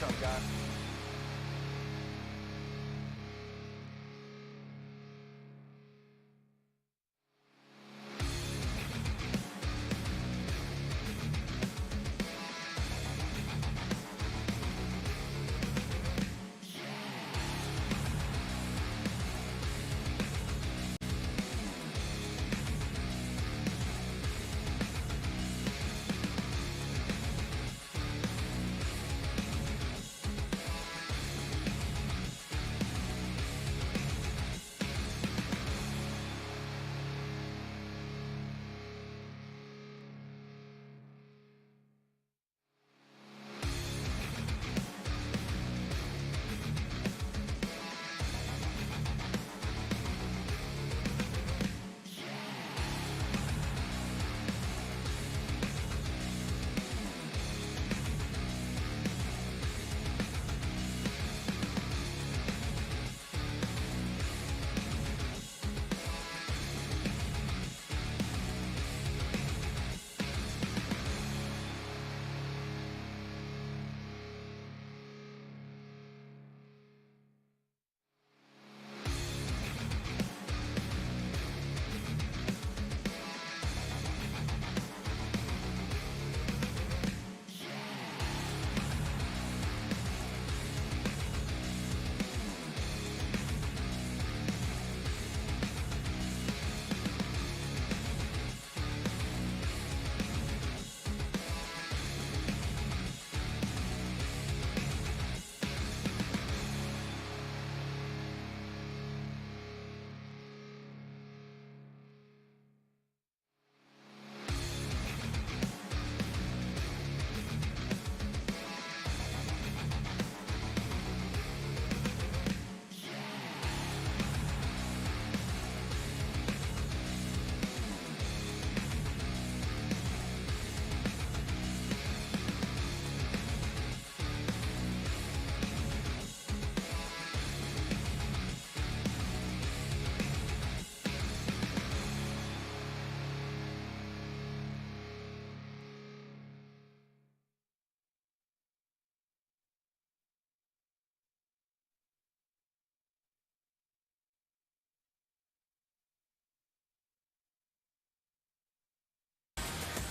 up, guys?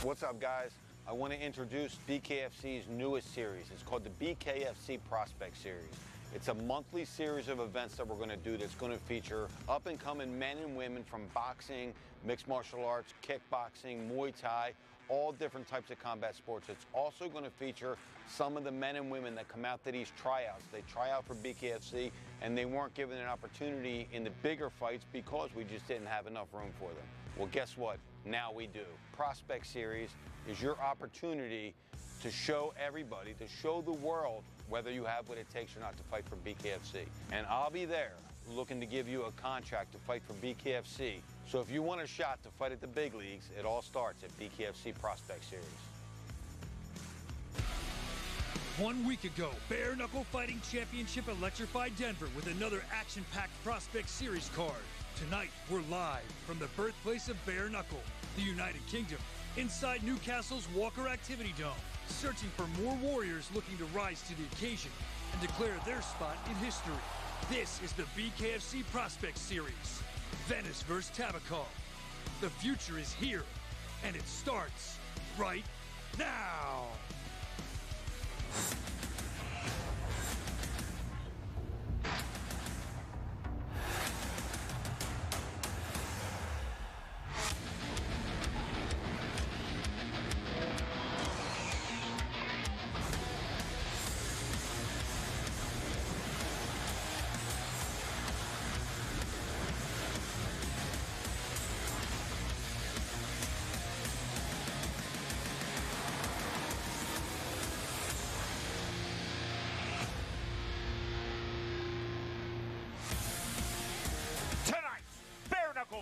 What's up, guys? I want to introduce BKFC's newest series. It's called the BKFC Prospects Series. It's a monthly series of events that we're going to do that's going to feature up-and-coming men and women from boxing, mixed martial arts, kickboxing, Muay Thai, all different types of combat sports. It's also going to feature some of the men and women that come out to these tryouts. They try out for BKFC and they weren't given an opportunity in the bigger fights because we just didn't have enough room for them. Well, guess what? Now we do. Prospect Series is your opportunity to show everybody, to show the world whether you have what it takes or not to fight for BKFC. And I'll be there looking to give you a contract to fight for BKFC. So if you want a shot to fight at the big leagues, it all starts at BKFC Prospect Series. 1 week ago, Bare Knuckle Fighting Championship electrified Denver with another action-packed Prospect Series card. Tonight, we're live from the birthplace of Bare Knuckle, the United Kingdom, inside Newcastle's Walker Activity Dome, searching for more warriors looking to rise to the occasion and declare their spot in history. This is the BKFC Prospects Series, Venis vs. Tabacov. The future is here, and it starts right now.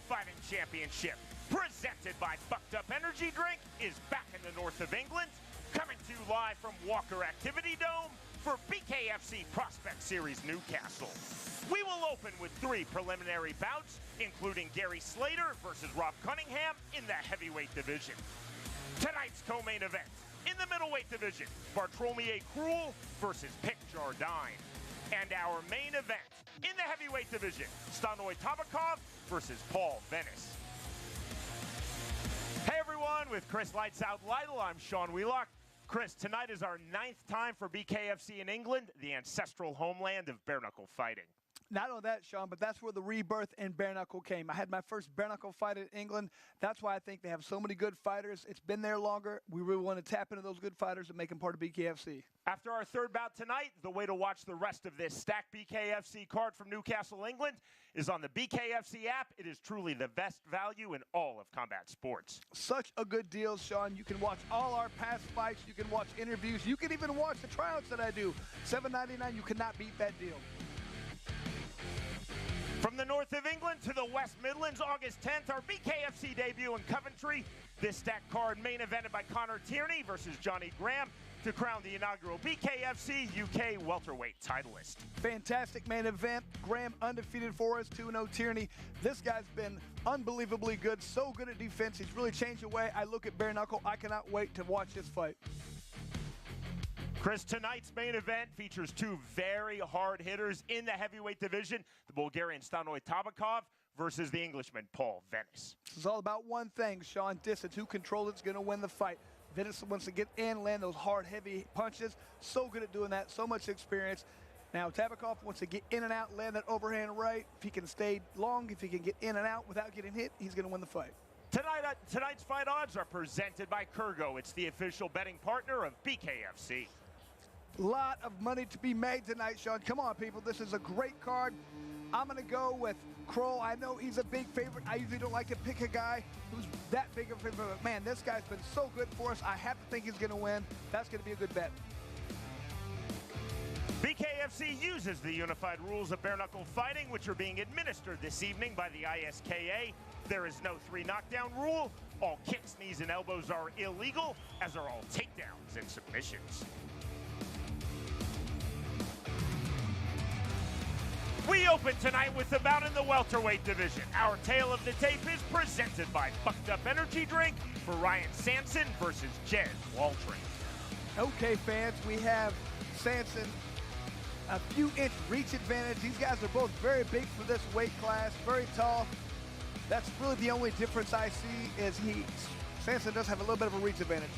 Fighting Championship, presented by Bucked Up Energy Drink, is back in the north of England, coming to you live from Walker Activity Dome for BKFC Prospect Series Newcastle. We will open with 3 preliminary bouts, including Gary Slater versus Rob Cunningham in the heavyweight division. Tonight's co-main event, In the middleweight division, Bartolomé KROL versus Pick JARDINE. And our main event, in the heavyweight division, Stanoy Tabakov versus Paul Venis. Hey everyone, with Chris Lights Out Lytle, I'm Sean Wheelock. Chris, tonight is our 9th time for BKFC in England, the ancestral homeland of bare knuckle fighting. Not only that, Sean, but that's where the rebirth in bare knuckle came. I had my first bare knuckle fight in England. That's why I think they have so many good fighters. It's been there longer. We really want to tap into those good fighters and make them part of BKFC. After our third bout tonight, the way to watch the rest of this stacked BKFC card from Newcastle, England, is on the BKFC app. It is truly the best value in all of combat sports. Such a good deal, Sean. You can watch all our past fights. You can watch interviews. You can even watch the tryouts that I do. $7.99. You cannot beat that deal. From the north of England to the West Midlands, August 10th, our BKFC debut in Coventry. This stacked card main evented by Connor Tierney versus Johnny Graham to crown the inaugural BKFC UK welterweight titleist. Fantastic main event. Graham undefeated for us, 2-0 Tierney. This guy's been unbelievably good, so good at defense. He's really changed the way I look at bare knuckle. I cannot wait to watch this fight. Chris, tonight's main event features two very hard hitters in the heavyweight division, the Bulgarian Stanoy Tabakov versus the Englishman Paul Venis. This is all about one thing, Sean, distance. Who controls it's going to win the fight. Venis wants to get in, land those hard, heavy punches. So good at doing that, so much experience. Now, Tabakov wants to get in and out, land that overhand right. If he can stay long, if he can get in and out without getting hit, he's going to win the fight. Tonight's fight odds are presented by KROL. It's the official betting partner of BKFC. Lot of money to be made tonight, Sean. Come on, people. This is a great card. I'm going to go with KROL. I know he's a big favorite. I usually don't like to pick a guy who's that big of a favorite. But man, this guy's been so good for us. I have to think he's going to win. That's going to be a good bet. BKFC uses the unified rules of bare knuckle fighting, which are being administered this evening by the ISKA. There is no 3 knockdown rule. All kicks, knees, and elbows are illegal, as are all takedowns and submissions. We open tonight with a bout in the welterweight division. Our tale of the tape is presented by Bucked Up Energy Drink for Ryan Sanson versus Jez Waltron. Okay, fans, we have Sanson, a few inch reach advantage. These guys are both very big for this weight class, very tall. That's really the only difference I see is Sanson does have a little bit of a reach advantage.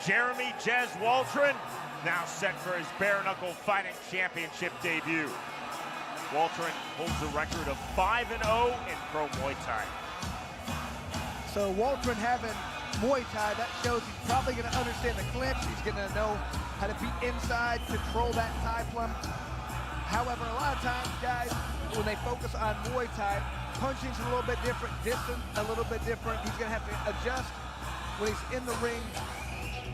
Jeremy Jez Waltron, now set for his bare knuckle fighting championship debut. Waltron holds a record of 5-0 in pro Muay Thai. So Waltron having Muay Thai, that shows he's probably going to understand the clinch. He's going to know how to be inside, control that Thai plum. However, a lot of times, guys, when they focus on Muay Thai, punching's a little bit different, distance a little bit different. He's going to have to adjust when he's in the ring,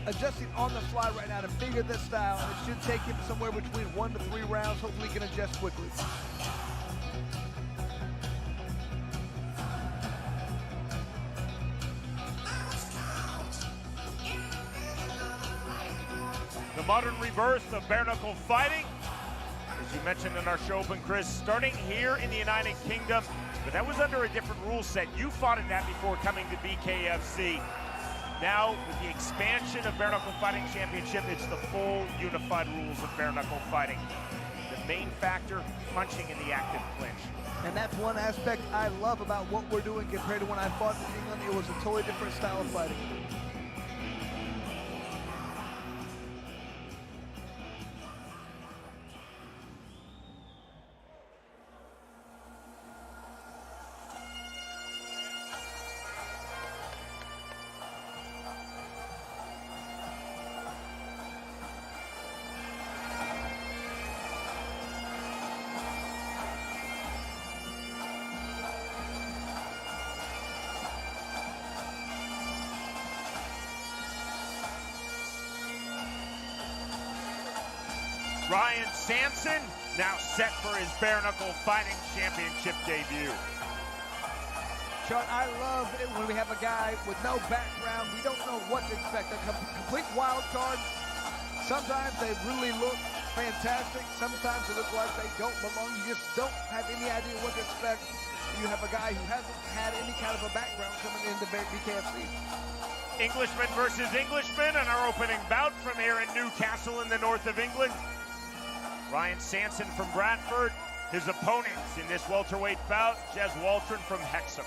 adjusting on the fly right now to figure this style. And it should take him somewhere between 1 to 3 rounds. Hopefully he can adjust quickly. The modern rebirth of bare knuckle fighting, as you mentioned in our show open, Chris, starting here in the United Kingdom, but that was under a different rule set. You fought in that before coming to BKFC. Now, with the expansion of Bare Knuckle Fighting Championship, it's the full unified rules of bare knuckle fighting. The main factor, punching in the active clinch. And that's one aspect I love about what we're doing compared to when I fought in England. It was a totally different style of fighting. Ryan Sanson now set for his bare knuckle fighting championship debut. Sean, I love it when we have a guy with no background. We don't know what to expect. A complete wild card. Sometimes they really look fantastic. Sometimes they look like they don't belong. You just don't have any idea what to expect. You have a guy who hasn't had any kind of a background coming into BKFC. Englishman versus Englishman in our opening bout from here in Newcastle in the north of England. Ryan Sanson from Bradford. His opponents in this welterweight bout, Jez Waltron from Hexham.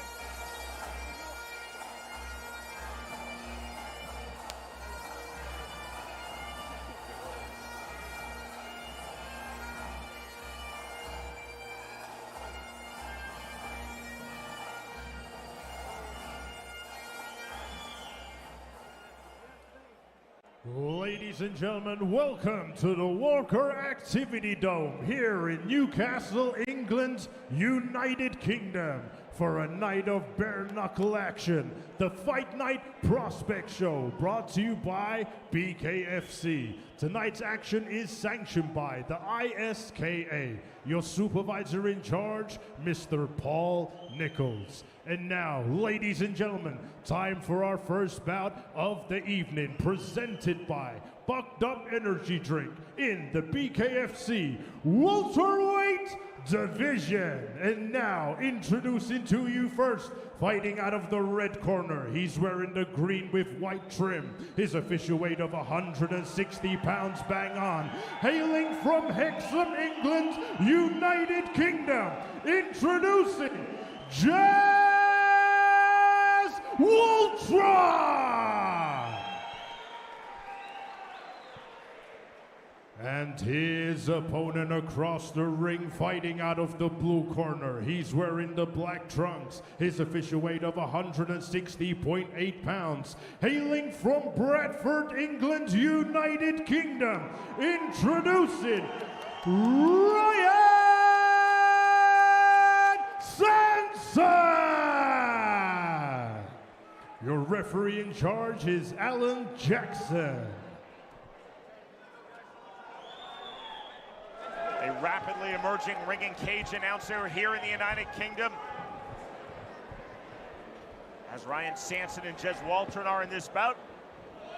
Ladies and gentlemen, welcome to the Walker Activity Dome here in Newcastle, England, United Kingdom, for a night of bare knuckle action. The Fight Night Prospect Show, brought to you by BKFC. Tonight's action is sanctioned by the ISKA. Your supervisor in charge, Mr. Paul Nichols. And now, ladies and gentlemen, time for our first bout of the evening, presented by Bucked Up Energy Drink in the BKFC welterweight division. And now, introducing to you first, fighting out of the red corner, he's wearing the green with white trim. His official weight of 160 pounds bang on. Hailing from Hexham, England, United Kingdom, introducing Jez Waltron! And his opponent across the ring, fighting out of the blue corner. He's wearing the black trunks. His official weight of 160.8 pounds. Hailing from Bradford, England, United Kingdom. Introducing Ryan Sanson! Your referee in charge is Alan Jackson. A rapidly emerging ring and cage announcer here in the United Kingdom. As Ryan Sanson and Jez Waltron are in this bout.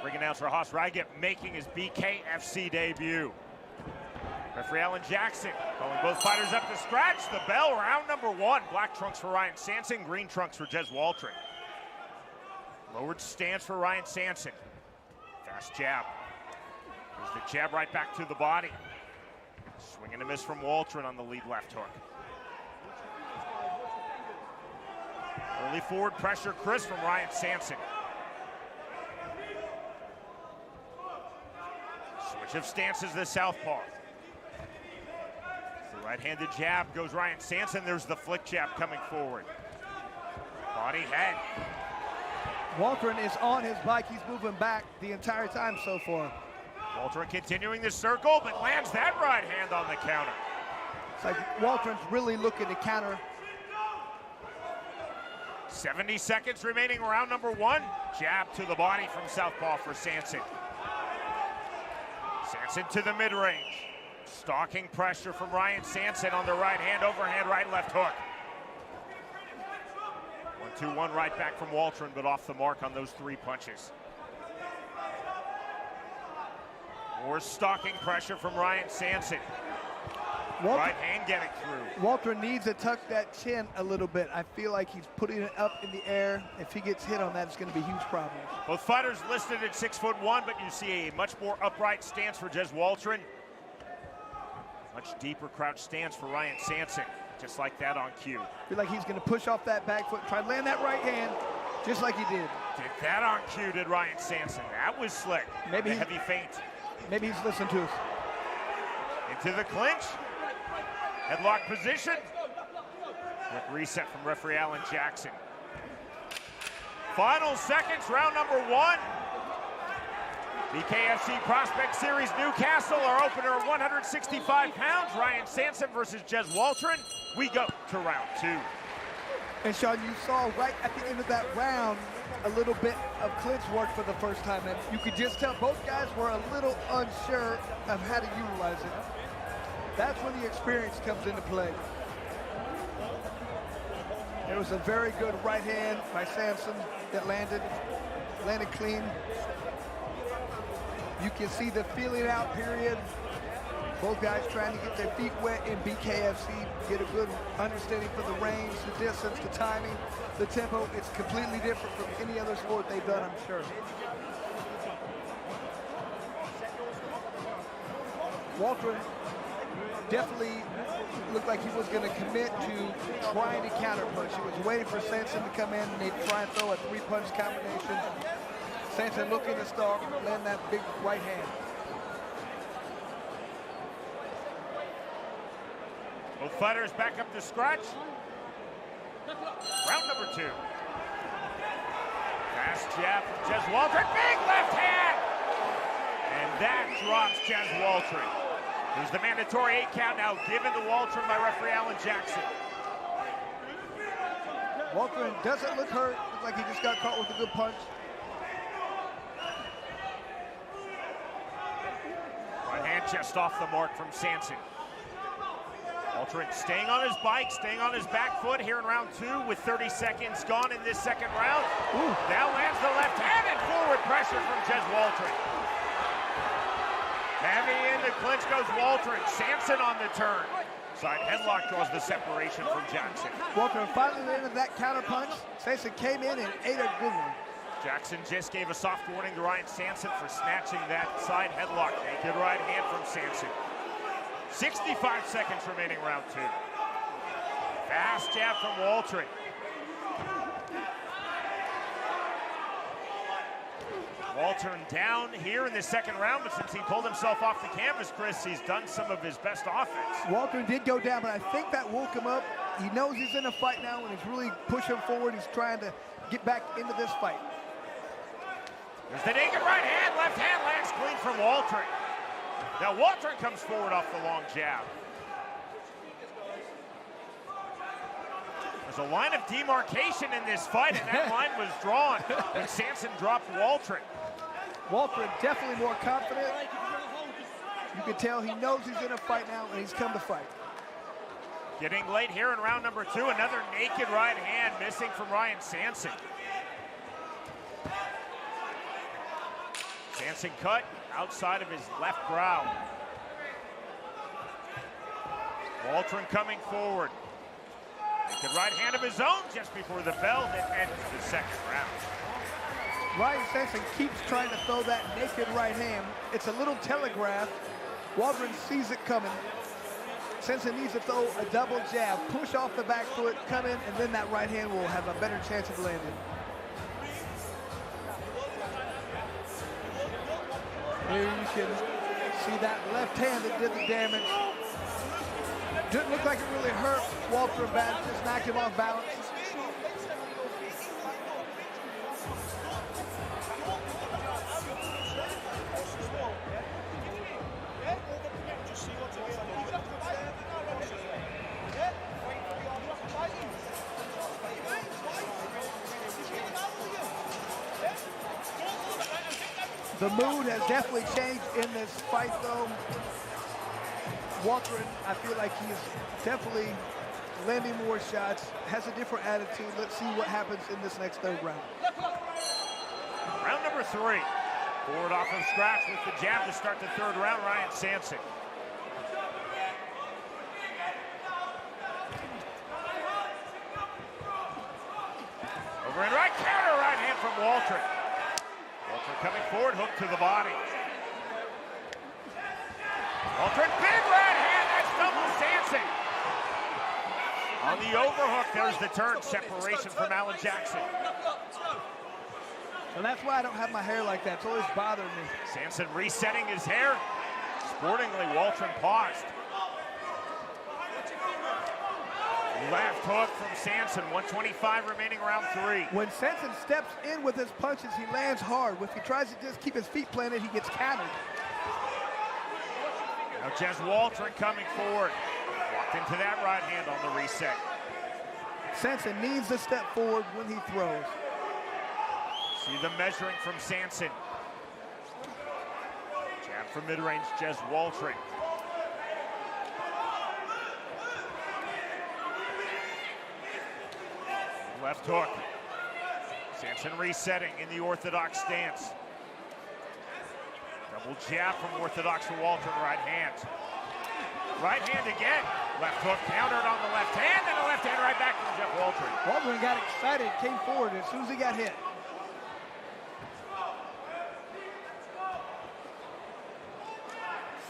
Ring announcer Haas Raget making his BKFC debut. Referee Alan Jackson calling both fighters up to scratch. The bell, round number one. Black trunks for Ryan Sanson, green trunks for Jez Waltron. Lowered stance for Ryan Sanson. Fast jab. There's the jab right back to the body. Swing and a miss from Waltron on the lead left hook. Early forward pressure, Chris, from Ryan Sanson. Switch of stances, the southpaw. The right-handed jab goes Ryan Sanson. There's the flick jab coming forward. Body head. Waltron is on his bike. He's moving back the entire time so far. Waltron continuing the circle, but lands that right hand on the counter. It's like Waltron's really looking to counter. 70 seconds remaining, round number one. Jab to the body from southpaw for Sanson. Sanson to the mid-range. Stalking pressure from Ryan Sanson on the right hand, overhand right, left hook. 1-2-1 right back from Waltron, but off the mark on those three punches. More stalking pressure from Ryan Sanson. Right hand getting through. Waltron needs to tuck that chin a little bit. I feel like he's putting it up in the air. If he gets hit on that, it's going to be huge problems. Both fighters listed at 6'1", but you see a much more upright stance for Jez Waltron. Much deeper crouch stance for Ryan Sanson. Just like that on cue. I feel like he's going to push off that back foot, try to land that right hand, just like he did. Did that on cue, did Ryan Sanson. That was slick. Maybe a heavy feint. Maybe he's listening to us. Into the clinch. Headlock position. Quick reset from referee Alan Jackson. Final seconds, round number one. BKFC Prospect Series Newcastle, our opener at 165 pounds. Ryan Sanson versus Jez Waltron. We go to round two. And Sean, you saw right at the end of that round a little bit of clinch work for the first time, and you could just tell both guys were a little unsure of how to utilize it. That's when the experience comes into play. It was a very good right hand by Sanson that landed clean. You can see the feeling out period. Both guys trying to get their feet wet in BKFC, get a good understanding for the range, the distance, the timing, the tempo. It's completely different from any other sport they've done, I'm sure. Waltron definitely looked like he was going to commit to trying to counterpunch. He was waiting for Sanson to come in and they'd try and throw a three-punch combination. Sanson looking to start, land that big right hand. Both fighters back up to scratch. Round number 2. Fast jab from Jez Waltron. Big left hand! And that drops Jez Waltron. There's the mandatory 8 count now given to Waltron by referee Alan Jackson. Waltron doesn't look hurt. Looks like he just got caught with a good punch. Right hand just off the mark from Sanson. Waltron staying on his bike, staying on his back foot here in round 2 with 30 seconds gone in this second round. Ooh. Now lands the left hand and forward pressure from Jez Waltron. Heavy in the clinch goes Waltron. Sanson on the turn. Side headlock draws the separation from Jackson. Waltron finally landed that counter punch. Sanson came in and ate a good one. Jackson just gave a soft warning to Ryan Sanson for snatching that side headlock. Naked right hand from Sanson. 65 seconds remaining round 2. Fast jab from Waltron. Waltron down here in the second round, but since he pulled himself off the canvas, Chris, he's done some of his best offense. Waltron did go down, but I think that woke him up. He knows he's in a fight now, and he's really pushing forward. He's trying to get back into this fight. There's the naked right hand. Left hand lands clean from Waltron. Now Waltron comes forward off the long jab. There's a line of demarcation in this fight, and that line was drawn when Sanson dropped Waltron. Waltron definitely more confident. You can tell he knows he's in a fight now, and he's come to fight. Getting late here in round number 2, another naked right hand missing from Ryan Sanson. Sanson cut outside of his left brow. Waltron coming forward. Naked right hand of his own just before the bell that ends the second round. Ryan Sanson keeps trying to throw that naked right hand. It's a little telegraph. Waltron sees it coming. Sanson needs to throw a double jab, push off the back foot, come in, and then that right hand will have a better chance of landing. Here you can see that left hand that did the damage. Didn't look like it really hurt Waltron bad, just knocked him off balance. The mood has definitely changed in this fight, though. Waltron, I feel like he's definitely landing more shots, has a different attitude. Let's see what happens in this next third round. Round number 3. Forward off of scratch with the jab to start the third round, Ryan Sanson. Over and right counter, right hand from Waltron. Waltron coming forward, hook to the body. Waltron, big right hand, that's double Sanson. On the overhook, there's the turn, separation from Alan Jackson. And that's why I don't have my hair like that. It's always bothered me. Sanson resetting his hair. Sportingly, Waltron paused. Left hook from Sanson, 125 remaining round 3. When Sanson steps in with his punches, he lands hard. If he tries to just keep his feet planted, he gets countered. Now Jez Waltron coming forward. Walked into that right hand on the reset. Sanson needs to step forward when he throws. See the measuring from Sanson. Jab from mid-range, Jez Waltron. Left hook. Sanson resetting in the orthodox stance. Double jab from orthodox for Waltron, right hand. Right hand again. Left hook countered on the left hand, and a left hand right back from Jeff Waltron. Waltron got excited, came forward as soon as he got hit.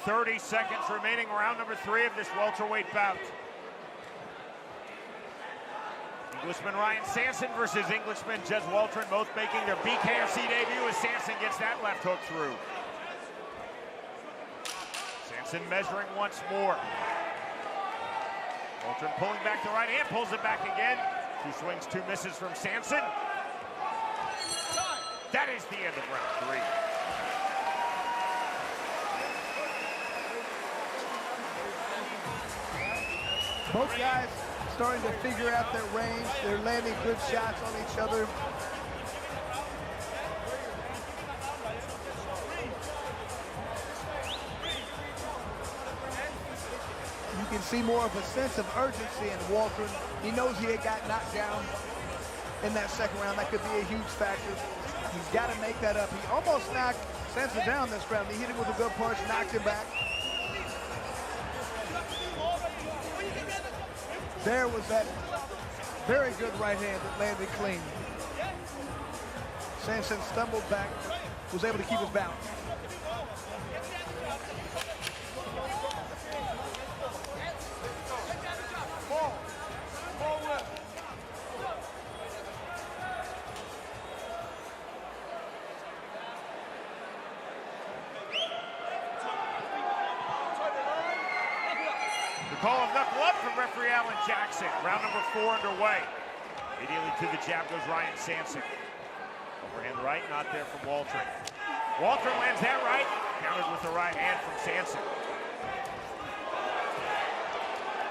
.30 seconds remaining, round number 3 of this welterweight bout. Englishman Ryan Sanson versus Englishman Jez Waltron, both making their BKFC debut as Sanson gets that left hook through. Sanson measuring once more. Waltron pulling back the right hand, pulls it back again. 2 swings, 2 misses from Sanson. That is the end of round 3. Both guys starting to figure out their range. They're landing good shots on each other. You can see more of a sense of urgency in Waltron. He knows he had got knocked down in that second round. That could be a huge factor. He's got to make that up. He almost knocked Sanson down this round. He hit him with a good punch, knocked him back. There was that very good right hand that landed clean. Sanson stumbled back, was able to keep his balance. Call of knuckle up from referee Alan Jackson. Round number 4 underway. Immediately to the jab goes Ryan Sanson. Overhand right, not there from Waltron. Waltron lands that right, countered with the right hand from Sanson.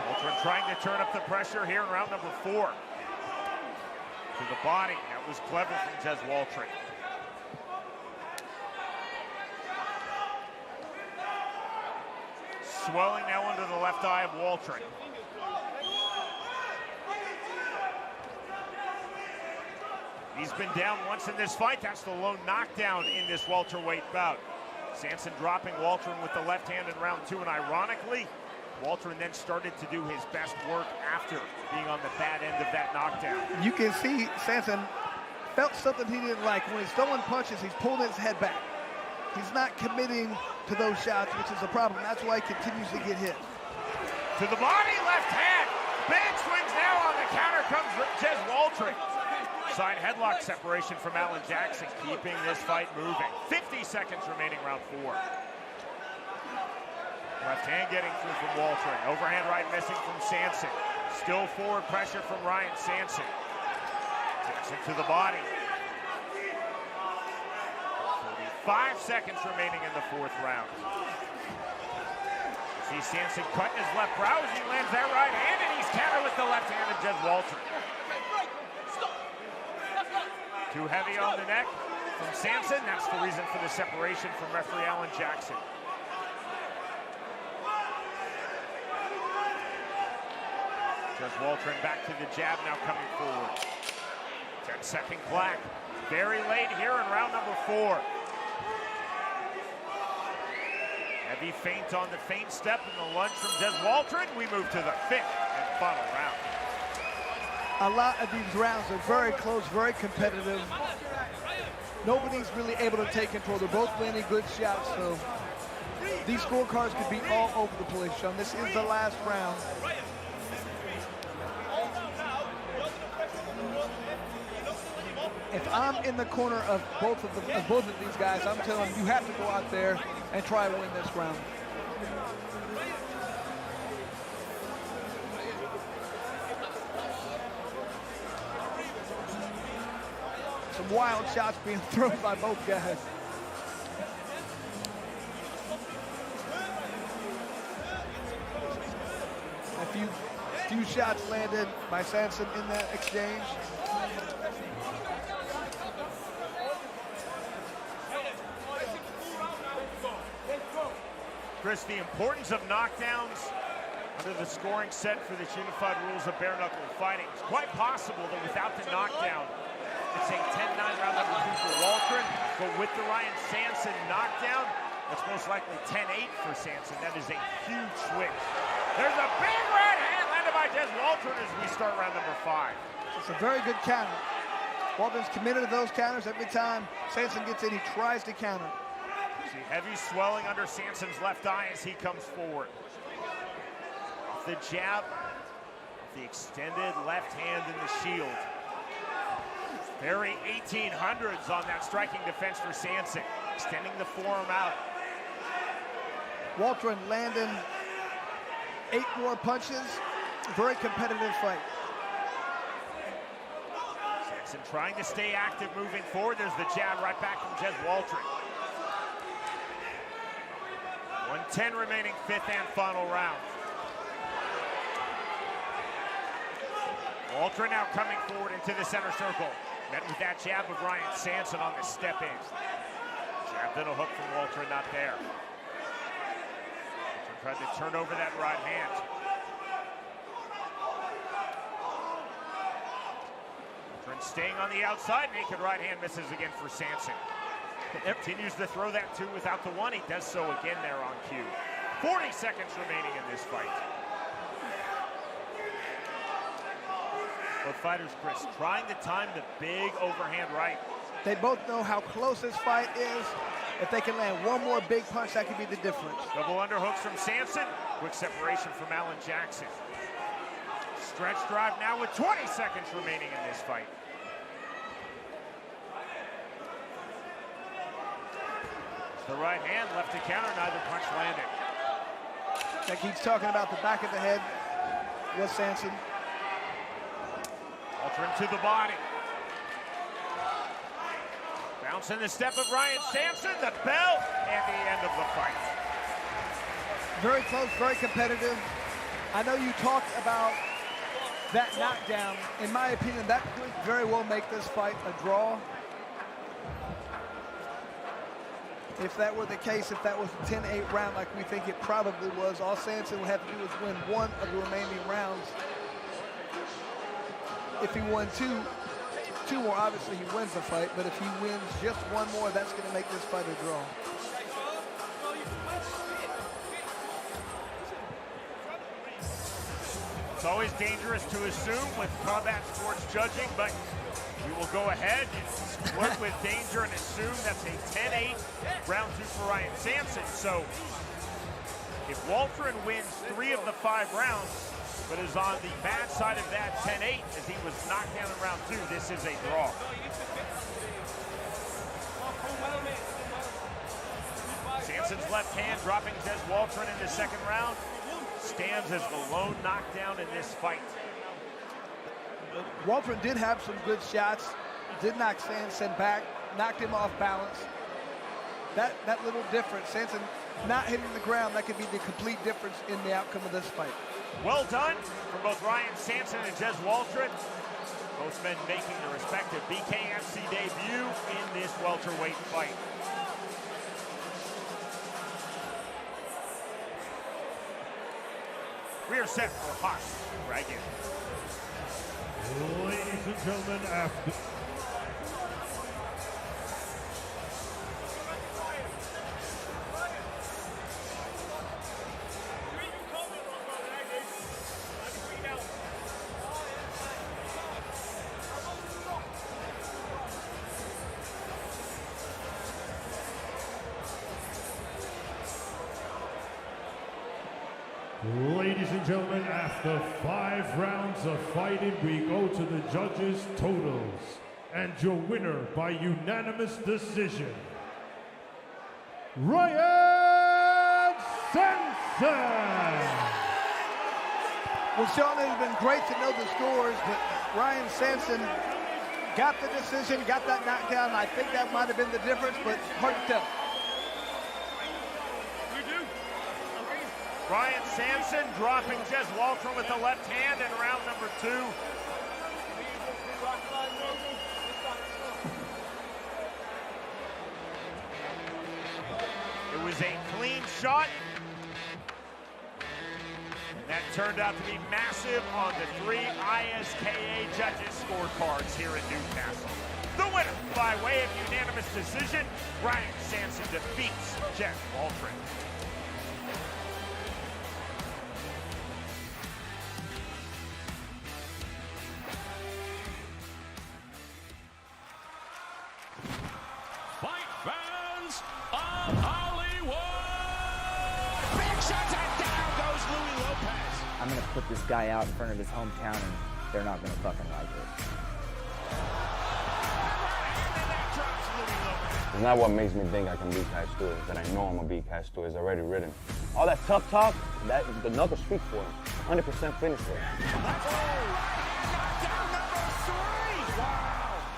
Waltron trying to turn up the pressure here in round number 4. To the body, that was clever from Jez Waltron. Swelling now under the left eye of Waltron. He's been down once in this fight. That's the lone knockdown in this welterweight bout. Sanson dropping Waltron with the left hand in round 2, and ironically, Waltron then started to do his best work after being on the bad end of that knockdown. You can see Sanson felt something he didn't like. When he's throwing punches, he's pulling his head back. He's not committing to those shots, which is a problem. That's why he continues to get hit. To the body, left hand. Big swings now on the counter comes Jez Waltron. Side headlock separation from Alan Jackson, keeping this fight moving. 50 seconds remaining, round 4. Left hand getting through from Waltron. Overhand right missing from Sanson. Still forward pressure from Ryan Sanson. Sanson to the body. 5 seconds remaining in the 4th round. See Sanson cutting his left brow as he lands that right hand, and he's countered with the left hand of Jez Waltron. Too heavy on the neck from Sanson. That's the reason for the separation from referee Alan Jackson. Jez Waltron back to the jab, now coming forward. 10-second clock. Very late here in round number 4. Heavy feint on the feint step and the lunge from Jez Waltron. We move to the 5th and final round. A lot of these rounds are very close, very competitive. Nobody's really able to take control. They're both landing good shots, so these scorecards could be all over the place, Sean. This is the last round. If I'm in the corner of both of these guys, I'm telling them you have to go out there and try to win this round. Some wild shots being thrown by both guys. A few shots landed by Sanson in that exchange. Chris, the importance of knockdowns under the scoring set for this unified rules of bare knuckle fighting. It's quite possible that without the knockdown, it's a 10-9 round number 2 for Waltron, but with the Ryan Sanson knockdown, that's most likely 10-8 for Sanson. That is a huge switch. There's a big right hand landed by Des Waltron as we start round number 5. It's a very good counter. Waltron's committed to those counters every time Sanson gets in, he tries to counter. See heavy swelling under Sanson's left eye as he comes forward. Off the jab, the extended left hand in the shield. Very 1800s on that striking defense for Sanson, extending the forearm out. Waltron landing 8 more punches. Very competitive fight. Sanson trying to stay active moving forward. There's the jab right back from Des Waltron. 1:10 remaining, 5th and final round. Waltron now coming forward into the center circle. Met with that jab of Ryan Sanson on the step in. Jab little hook from Waltron, not there. Waltron tried to turn over that right hand. Waltron staying on the outside, naked right hand misses again for Sanson. Continues to throw that 2 without the 1. He does so again there on cue. 40 seconds remaining in this fight. Both fighters, Chris, trying to time the big overhand right. They both know how close this fight is. If they can land one more big punch, that could be the difference. Double underhooks from Sanson. Quick separation from Alan Jackson. Stretch drive now with 20 seconds remaining in this fight. The right hand left to counter, neither punch landing. That keeps talking about the back of the head with Sanson. Waltron to the body. Bounce in the step of Ryan Sanson, the bell, and the end of the fight. Very close, very competitive. I know you talked about that knockdown. In my opinion, that could very well make this fight a draw. If that were the case, if that was a 10-8 round like we think it probably was, all Sanson would have to do is win 1 of the remaining rounds. If he won two more, obviously he wins the fight, but if he wins just 1 more, that's going to make this fight a draw. It's always dangerous to assume with combat sports judging, but we will go ahead and work with danger and assume that's a 10-8 round 2 for Ryan Sanson. So if Waltron wins 3 of the 5 rounds, but is on the bad side of that 10-8 as he was knocked down in round 2, this is a draw. Sanson's left hand dropping Des Waltron in the 2nd round. Stands as the lone knockdown in this fight. Waltron did have some good shots, did knock Sanson back, knocked him off balance. That little difference, Sanson not hitting the ground, that could be the complete difference in the outcome of this fight. Well done from both Ryan Sanson and Des Waltron. Both men making their respective BKFC debut in this welterweight fight. We are set for hot dragon. Ladies and gentlemen, after... Ladies and gentlemen, after 5 rounds of fighting, we go to the judges' totals. And your winner by unanimous decision, Ryan Sanson! Well, Sean, it has been great to know the scores, but Ryan Sanson got the decision, got that knockdown. I think that might have been the difference, but hard to tell. Ryan Sanson dropping Jez Waltron with the left hand in round number 2. It was a clean shot. And that turned out to be massive on the 3 ISKA judges scorecards here in Newcastle. The winner by way of unanimous decision, Ryan Sanson defeats Jez Waltron. Fight fans of Hollywood! Big shots and down goes Louis Lopez. I'm gonna put this guy out in front of his hometown and they're not gonna fucking like it. It's not what makes me think I can beat Kai Stu, it's that I know I'm gonna beat Kai Stu. It's already written. All that tough talk, that the Knuckle speaks for him. 100% finish rate.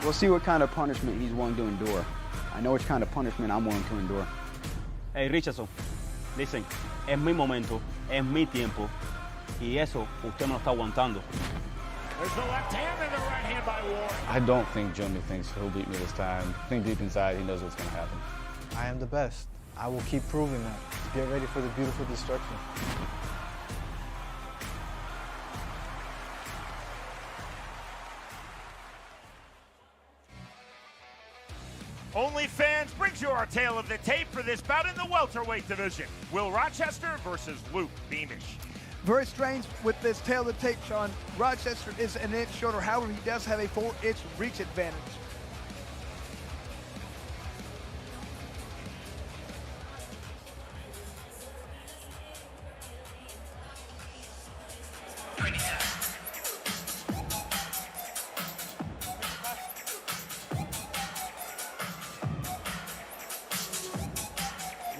We'll see what kind of punishment he's willing to endure. I know which kind of punishment I'm willing to endure. Hey, Richardson, listen, es mi momento, es mi tiempo, y eso usted me lo está aguantando. There's the left hand and the right hand by Ward. I don't think Junior thinks he'll beat me this time. I think deep inside he knows what's going to happen. I am the best. I will keep proving that. Get ready for the beautiful destruction. OnlyFans brings you our tale of the tape for this bout in the welterweight division. Will Rochester versus Luke Beamish. Very strange with this tail of the tape, Sean. Rochester is an inch shorter. However, he does have a 4-inch reach advantage.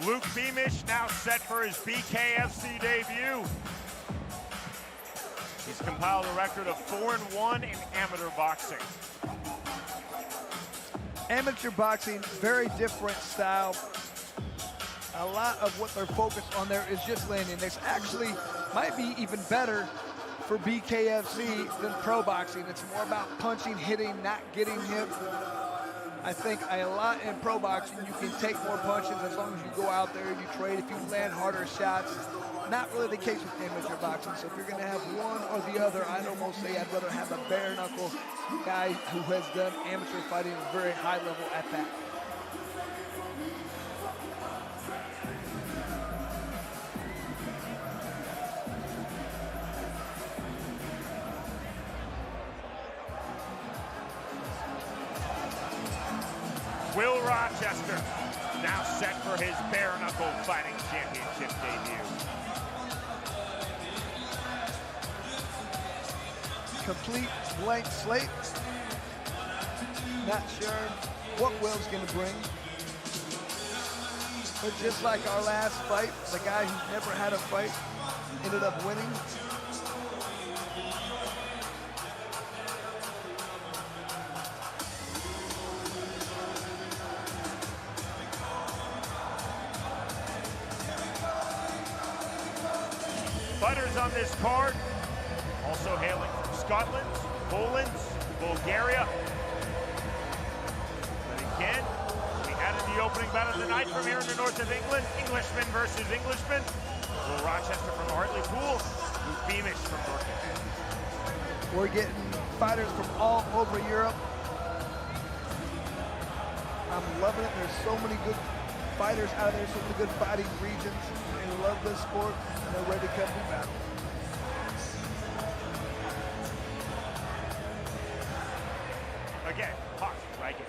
Luke Beamish now set for his BKFC debut. He's compiled a record of 4-1 in amateur boxing. Amateur boxing, very different style. A lot of what they're focused on there is just landing. This actually might be even better for BKFC than pro boxing. It's more about punching, hitting, not getting hit. I think a lot in pro boxing, you can take more punches as long as you go out there and you trade. If you land harder shots, not really the case with amateur boxing. So if you're going to have one or the other, I'd almost say I'd rather have a bare knuckle guy who has done amateur fighting at a very high level at that. Will Rochester now set for his bare knuckle fighting championship debut. Complete blank slate. Not sure what Will's gonna bring. But just like our last fight, the guy who's never had a fight ended up winning. Fighters on this card, also hailing from Scotland, Poland, Bulgaria. But again, we had in the opening bout of the night from here in the north of England, Englishman versus Englishman. Will Rochester from Hartlepool, Luke Beamish from Dorking. We're getting fighters from all over Europe. I'm loving it. There's so many good fighters out there, so many good fighting regions. They love this sport, and they're ready to come to battle. Again, hot right here.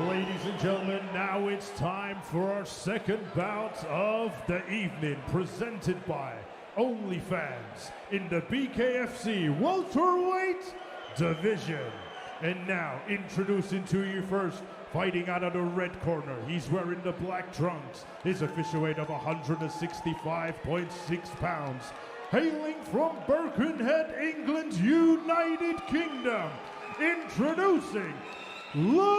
Ladies and gentlemen, now it's time for our second bout of the evening, presented by OnlyFans in the BKFC welterweight division. And now, introducing to you first, fighting out of the red corner, he's wearing the black trunks, his official weight of 165.6 pounds. Hailing from Birkenhead, England, United Kingdom, introducing Luke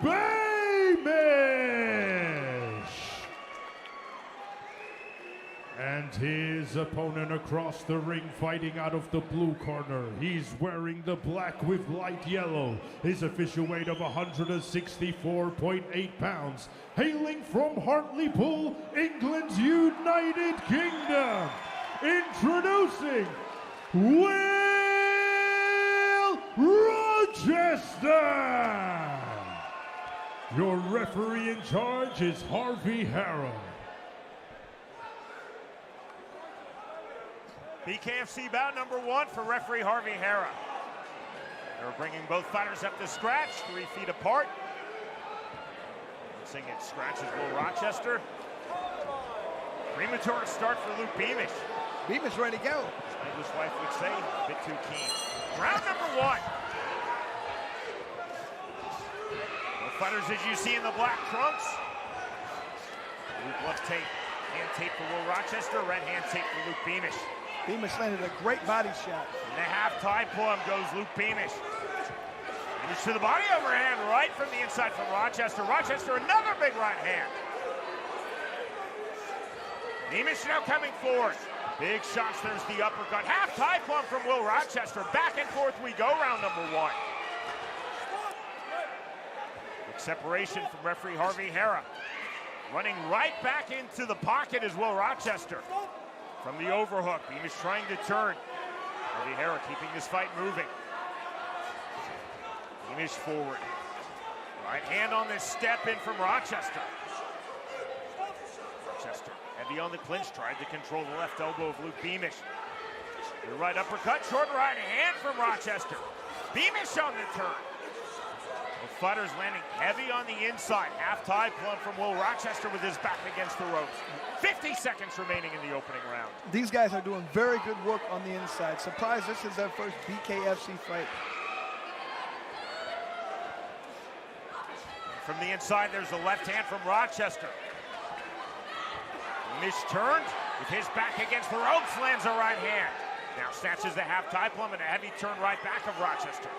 Beamish. his opponent across the ring, fighting out of the blue corner. He's wearing the black with light yellow. His official weight of 164.8 pounds. Hailing from Hartlepool, England's United Kingdom. Introducing Will Rochester. Your referee in charge is Harvey Harrell. BKFC bout number 1 for referee Harvey Harrell. They're bringing both fighters up to scratch, 3 feet apart. Seeing it scratches Will Rochester. Premature start for Luke Beamish. Beamish ready to go. His English wife would say, a bit too keen. Round number 1. Both fighters, as you see in the black trunks. Luke left tape, hand tape for Will Rochester, red hand tape for Luke Beamish. Beamish landed a great body shot. In the half tie plum goes Luke Beamish. Beamish to the body overhand, right from the inside from Rochester. Rochester, another big right hand. Beamish now coming forward. Big shots, there's the uppercut. Half tie plum from Will Rochester. Back and forth we go, round number 1. Quick separation from referee Harvey Harrell. Running right back into the pocket is Will Rochester. From the overhook, Beamish trying to turn. Harvey Harrell keeping this fight moving. Beamish forward. Right hand on this step in from Rochester. Rochester heavy on the clinch, tried to control the left elbow of Luke Beamish. The right uppercut, short right hand from Rochester. Beamish on the turn. The fighters landing heavy on the inside. Half tie plum from Will Rochester with his back against the ropes. 50 seconds remaining in the opening round. These guys are doing very good work on the inside. Surprised this is their first BKFC fight. From the inside, there's a left hand from Rochester. Beamish turned with his back against the ropes, lands a right hand. Now snatches the half tie plum and a heavy turn right back of Rochester.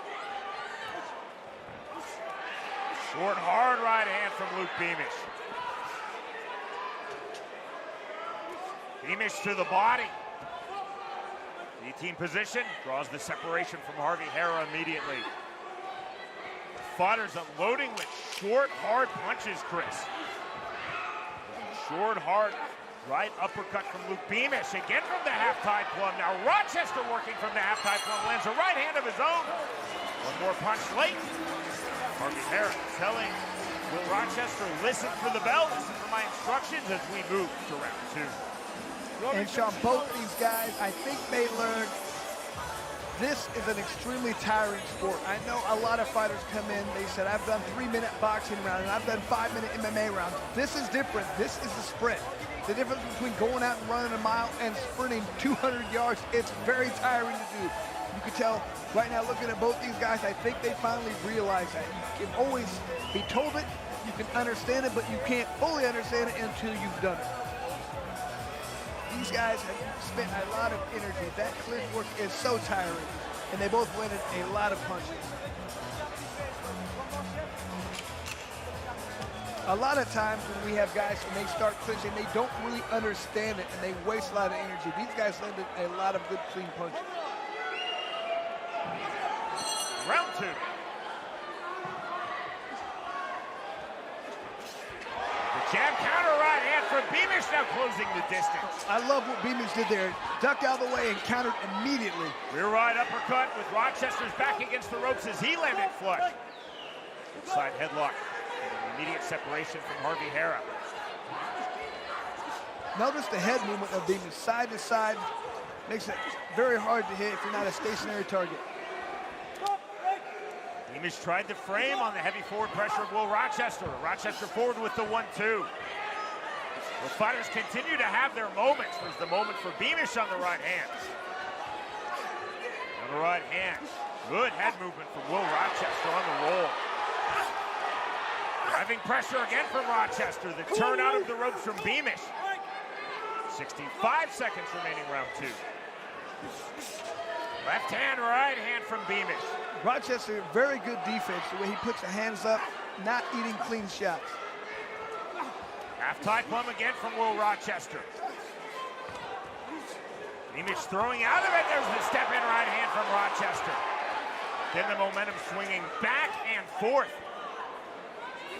Short, hard right hand from Luke Beamish. Beamish to the body. Guillotine position, draws the separation from Harvey Harrell immediately. Fighters unloading with short, hard punches, Chris. Short, hard right uppercut from Luke Beamish. Again from the half tie plum. Now Rochester working from the half tie plum, lands a right hand of his own. One more punch late. Harvey Harrell telling Will Rochester, listen for the bell, listen for my instructions as we move to round 2. And Sean, both these guys, I think they learned this is an extremely tiring sport. I know a lot of fighters come in, they said, I've done 3-minute boxing rounds and I've done 5-minute MMA rounds. This is different. This is a sprint. The difference between going out and running a mile and sprinting 200 yards, it's very tiring to do. You can tell right now looking at both these guys, I think they finally realize that. You can always be told it, you can understand it, but you can't fully understand it until you've done it. These guys have spent a lot of energy. That clinch work is so tiring, and they both landed a lot of punches. A lot of times when we have guys when they start clinching, they don't really understand it, and they waste a lot of energy. These guys landed a lot of good clean punches. Round 2. The jab counter right hand from Beamish, now closing the distance. I love what Beamish did there. Ducked out of the way and countered immediately. Rear right uppercut with Rochester's back against the ropes as he landed flush. Inside headlock. And an immediate separation from Harvey Harrell. Notice the head movement of Beamish, side to side. Makes it very hard to hit if you're not a stationary target. Beamish tried to frame on the heavy forward pressure of Will Rochester. Rochester forward with the 1-2. The fighters continue to have their moments. There's the moment for Beamish on the right hand. On the right hand. Good head movement from Will Rochester on the roll. Driving pressure again from Rochester. The turn out of the ropes from Beamish. 65 seconds remaining round 2. Left hand, right hand from Beamish. Rochester, very good defense, the way he puts the hands up, not eating clean shots. Half tie plum again from Will Rochester. Beamish throwing out of it. There's the step-in right hand from Rochester. Then the momentum swinging back and forth.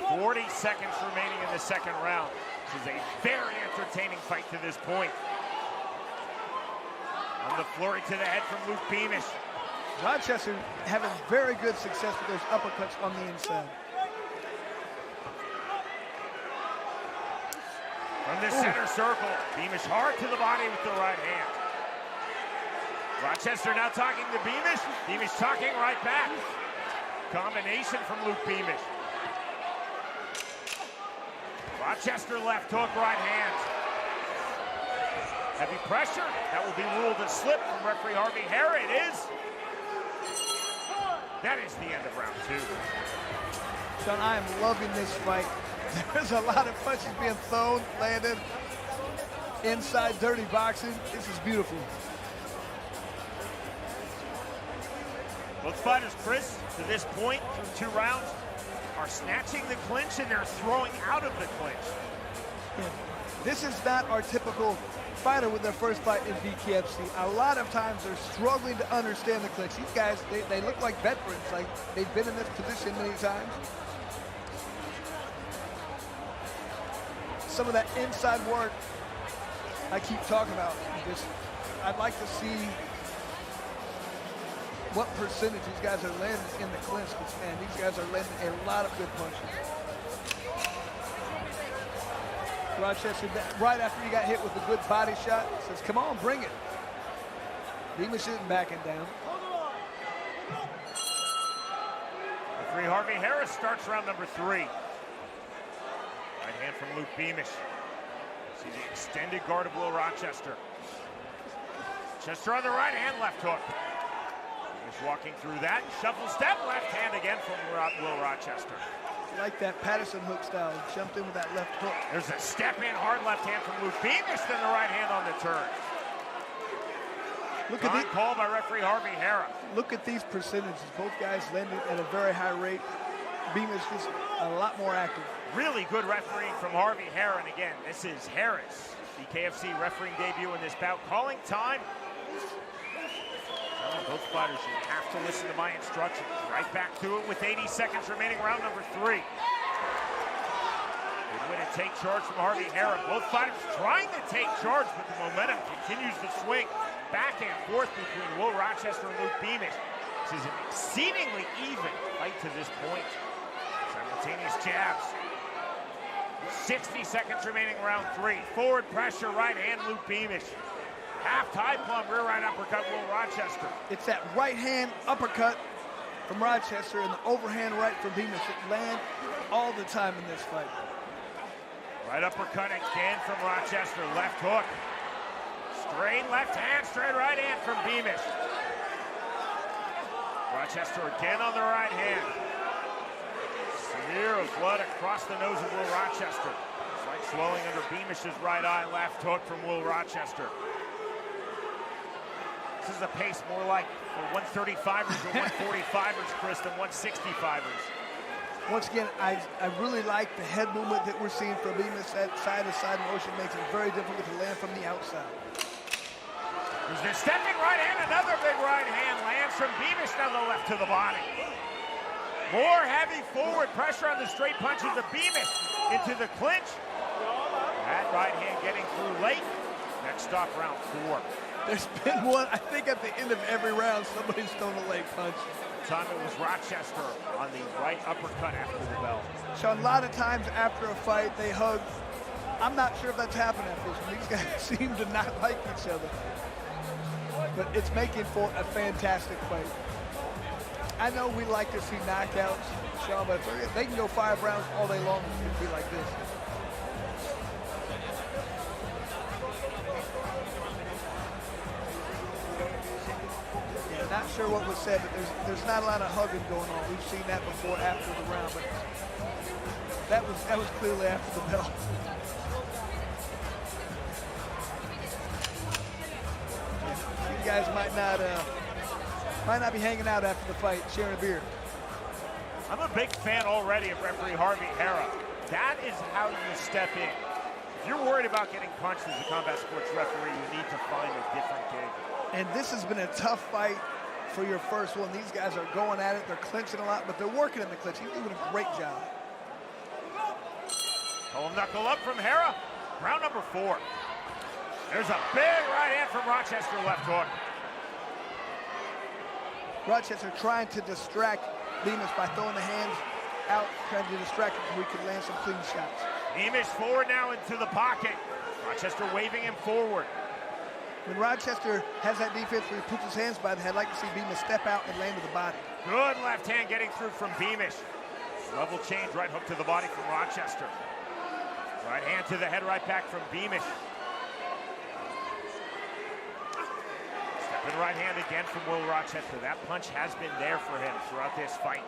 40 seconds remaining in the second round. This is a very entertaining fight to this point. On the flurry to the head from Luke Beamish. Rochester having very good success with those uppercuts on the inside. From the center circle, Beamish hard to the body with the right hand. Rochester now talking to Beamish. Beamish talking right back. Combination from Luke Beamish. Rochester left hook, right hand. Heavy pressure. That will be ruled a slip from referee Harvey Hara. It is. That is the end of round 2. Sean, I am loving this fight. There's a lot of punches being thrown, landed, inside dirty boxing. This is beautiful. Both fighters, Chris, to this point, through 2 rounds, are snatching the clinch and they're throwing out of the clinch. Yeah. This is not our typical fighter with their first fight in BKFC. A lot of times they're struggling to understand the clinch. These guys, they look like veterans, like they've been in this position many times. Some of that inside work I keep talking about. I'd like to see what percentage these guys are landing in the clinch, because man, these guys are landing a lot of good punches. Rochester, right after he got hit with a good body shot, says, come on, bring it. Beamish isn't backing down. Referee Harvey Harris starts round number 3. Right hand from Luke Beamish. See the extended guard of Will Rochester. Chester on the right hand, left hook. Beamish walking through that. Shuffle step, left hand again from Will Rochester. Like that Patterson hook style, jumped in with that left hook. There's a step in, hard left hand from Luke Beamish, then the right hand on the turn. Look at the call by referee Harvey Hara. Look at these percentages. Both guys landed at a very high rate. Beamish is a lot more active. Really good refereeing from Harvey Hara. And again, this is Harris, BKFC refereeing debut in this bout. Calling time. Both fighters, you have to listen to my instructions. Right back to it with 80 seconds remaining, round number 3. Good win and take charge from Harvey Hara. Both fighters trying to take charge, but the momentum continues to swing back and forth between Will Rochester and Luke Beamish. This is an exceedingly even fight to this point. Simultaneous jabs. 60 seconds remaining, round 3. Forward pressure, right hand, Luke Beamish. Half tie plum, rear right uppercut, Will Rochester. It's that right hand uppercut from Rochester and the overhand right from Beamish that land all the time in this fight. Right uppercut again from Rochester, left hook. Straight left hand, straight right hand from Beamish. Rochester again on the right hand. Smear of blood across the nose of Will Rochester. Slight swelling under Beamish's right eye, left hook from Will Rochester. This is a pace more like for 135ers or 145ers, Chris, than 165ers. Once again, I really like the head movement that we're seeing from Beamish. That side-to-side motion makes it very difficult to land from the outside. There's the stepping right hand, another big right hand lands from Beamish, now the left to the body. More heavy forward pressure on the straight punches of Beamish into the clinch. That right hand getting through late. Next stop, round 4. There's been one, I think at the end of every round, somebody's thrown a leg punch. Time it was Rochester on the right uppercut after the bell. Sean, a lot of times after a fight, they hug. I'm not sure if that's happened after this one. These guys seem to not like each other. But it's making for a fantastic fight. I know we like to see knockouts, Sean, but if they can go 5 rounds all day long, it's going to be like this. Not sure what was said, but there's not a lot of hugging going on. We've seen that before after the round, but that was clearly after the bell. You guys might not be hanging out after the fight, sharing a beer. I'm a big fan already of referee Harvey Hara. That is how you step in. If you're worried about getting punched as a combat sports referee, you need to find a different gig. And this has been a tough fight for your first one. These guys are going at it. They're clinching a lot, but they're working in the clinch. He's doing a great job. Knuckle up from Hera. Round number 4. There's a big right hand from Rochester, left hook. Rochester trying to distract Beamish by throwing the hands out, trying to distract him so he could land some clean shots. Beamish forward now into the pocket. Rochester waving him forward. When Rochester has that defense where he puts his hands by the head, I'd like to see Beamish step out and land to the body. Good left hand getting through from Beamish. Level change, right hook to the body from Rochester. Right hand to the head, right back from Beamish. Stepping right hand again from Will Rochester. That punch has been there for him throughout this fight.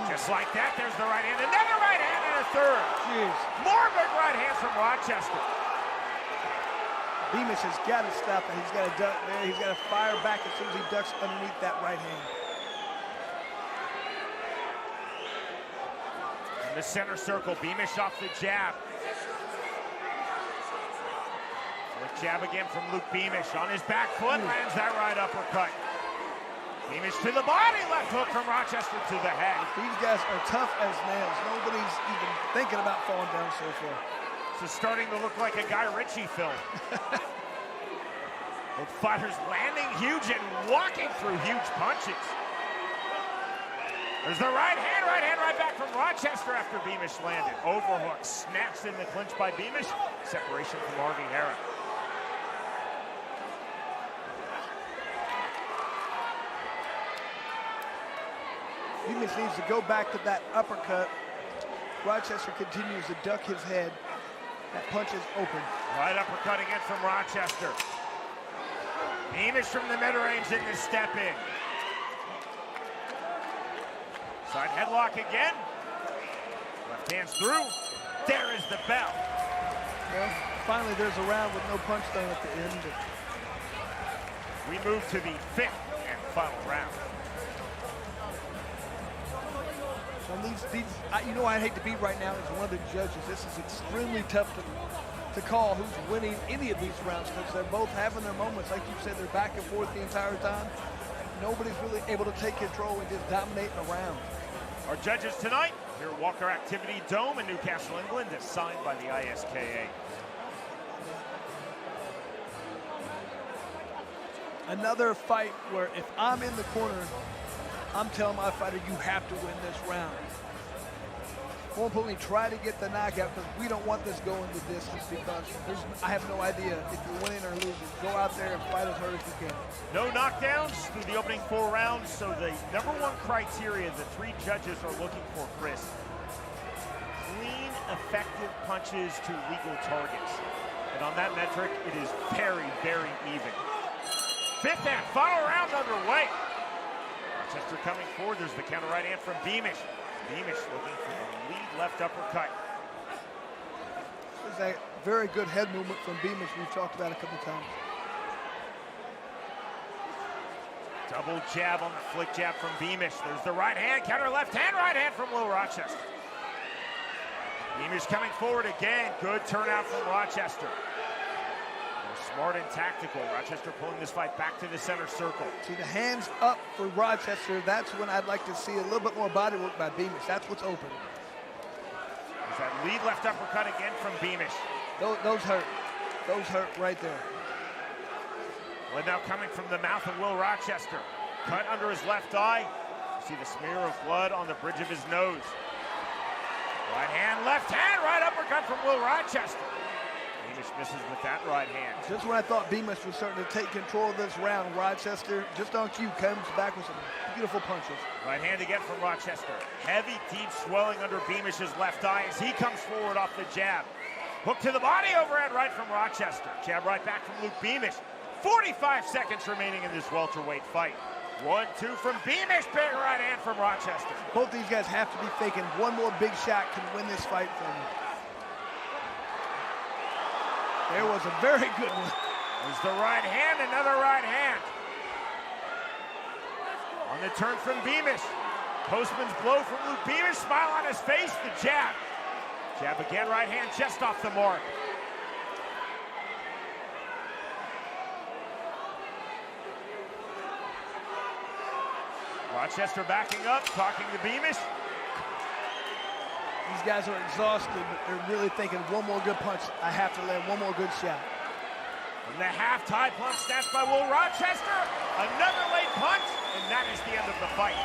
Just like that, there's the right hand. Another right hand and a third. Jeez. More big right hands from Rochester. Beamish has got to stop that. He's got to duck there. He's got to fire back as soon as he ducks underneath that right hand. In the center circle, Beamish off the jab. Flick jab again from Luke Beamish. On his back foot, lands that right uppercut. Beamish to the body, left hook from Rochester to the head. These guys are tough as nails. Nobody's even thinking about falling down so far. This is starting to look like a Guy Ritchie film. Both fighters landing huge and walking through huge punches. There's the right hand right back from Rochester after Beamish landed. Overhook, snaps in the clinch by Beamish. Separation from Harvey Hera. Beamish needs to go back to that uppercut. Rochester continues to duck his head. That punch is open. Right uppercut again from Rochester. Beamish from the mid-range in the step in. Side headlock again. Left hand's through. There is the bell. Well, finally there's a round with no punch thrown at the end. We move to the 5th and final round. You know I'd hate to be right now as one of the judges. This is extremely tough to call who's winning any of these rounds because they're both having their moments. Like you said, they're back and forth the entire time. Nobody's really able to take control and just dominate a round. Our judges tonight here at Walker Activity Dome in Newcastle, England, assigned by the ISKA. Another fight where if I'm in the corner, I'm telling my fighter, you have to win this round. More importantly, try to get the knockout because we don't want this going the distance because I have no idea if you're winning or losing. Go out there and fight as hard as you can. No knockdowns through the opening 4 rounds, so the #1 criteria the 3 judges are looking for, Chris. Clean, effective punches to legal targets. And on that metric, it is very, very even. 5th and final round underway. Rochester coming forward. There's the counter right hand from Beamish. Beamish looking for the lead left uppercut. There's a very good head movement from Beamish we've talked about a couple times. Double jab on the flick jab from Beamish. There's the right hand, counter left hand, right hand from Will Rochester. Beamish coming forward again. Good turnout from Rochester. Smart and tactical. Rochester pulling this fight back to the center circle. See the hands up for Rochester. That's when I'd like to see a little bit more body work by Beamish. That's what's open. There's that lead left uppercut again from Beamish. Those hurt. Those hurt right there. Blood now coming from the mouth of Will Rochester. Cut under his left eye. You see the smear of blood on the bridge of his nose. Right hand, left hand, right uppercut from Will Rochester. Beamish misses with that right hand. Just when I thought Beamish was starting to take control of this round, Rochester, just on cue, comes back with some beautiful punches. Right hand again from Rochester. Heavy, deep swelling under Beamish's left eye as he comes forward off the jab. Hook to the body, overhead right from Rochester. Jab right back from Luke Beamish. 45 seconds remaining in this welterweight fight. 1-2 from Beamish, big right hand from Rochester. Both these guys have to be thinking one more big shot can win this fight for me. There was a very good one. There's the right hand, another right hand. On the turn from Beamish. Postman's blow from Luke Beamish, smile on his face, the jab. Jab again, right hand just off the mark. Rochester backing up, talking to Beamish. These guys are exhausted, but they're really thinking one more good punch. I have to land one more good shot. And the half tie plump snatched by Will Rochester. Another late punch, and that is the end of the fight.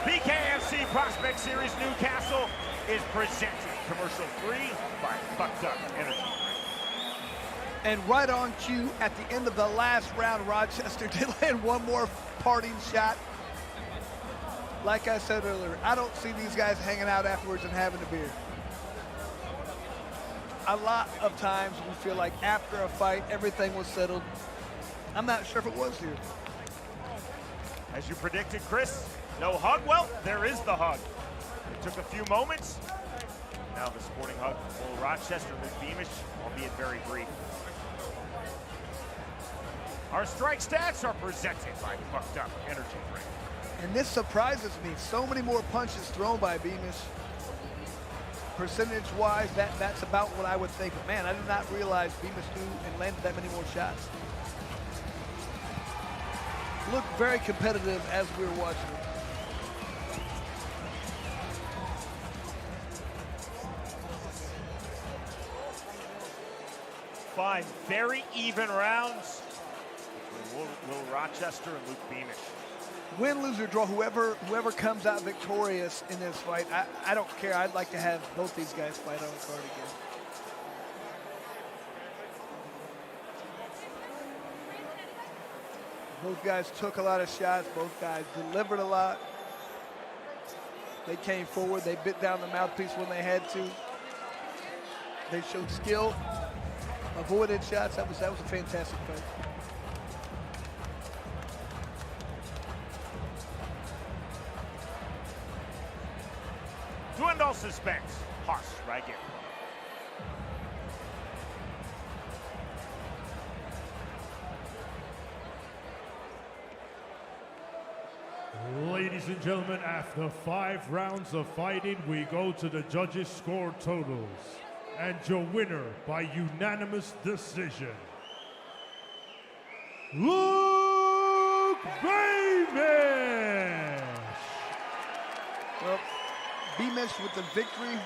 BKFC Prospect Series Newcastle is presented commercial free by Bucked Up Energy. And right on cue, at the end of the last round, Rochester did land one more parting shot. Like I said earlier, I don't see these guys hanging out afterwards and having a beer. A lot of times we feel like after a fight, everything was settled. I'm not sure if it was here. As you predicted, Chris, no hug? Well, there is the hug. It took a few moments. Now the sporting hug from Will Rochester with Beamish, albeit very brief. Our strike stats are presented by Bucked Up Energy Drink. And this surprises me. So many more punches thrown by Beamish. Percentage-wise, that's about what I would think. But man, I did not realize Beamish knew and landed that many more shots. Looked very competitive as we were watching it. Five very even rounds between Will Rochester and Luke Beamish. Win, lose, or draw, whoever comes out victorious in this fight, I don't care. I'd like to have both these guys fight on the card again. Both guys took a lot of shots. Both guys delivered a lot. They came forward. They bit down the mouthpiece when they had to. They showed skill, avoided shots. That was a fantastic fight. To end all suspense, Haas right in. Ladies and gentlemen, after 5 rounds of fighting, we go to the judges' score totals. And your winner by unanimous decision, Luke Beamish! Well, Beamish with the victory.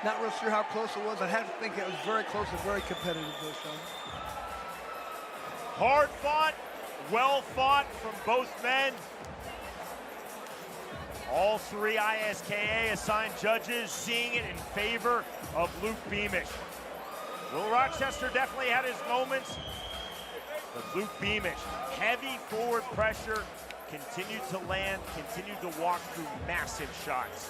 Not real sure how close it was. I have to think it was very close and very competitive this time. Hard fought, well fought from both men. All 3 ISKA assigned judges seeing it in favor of Luke Beamish. Will Rochester definitely had his moments, but Luke Beamish, heavy forward pressure, continued to land, continued to walk through massive shots.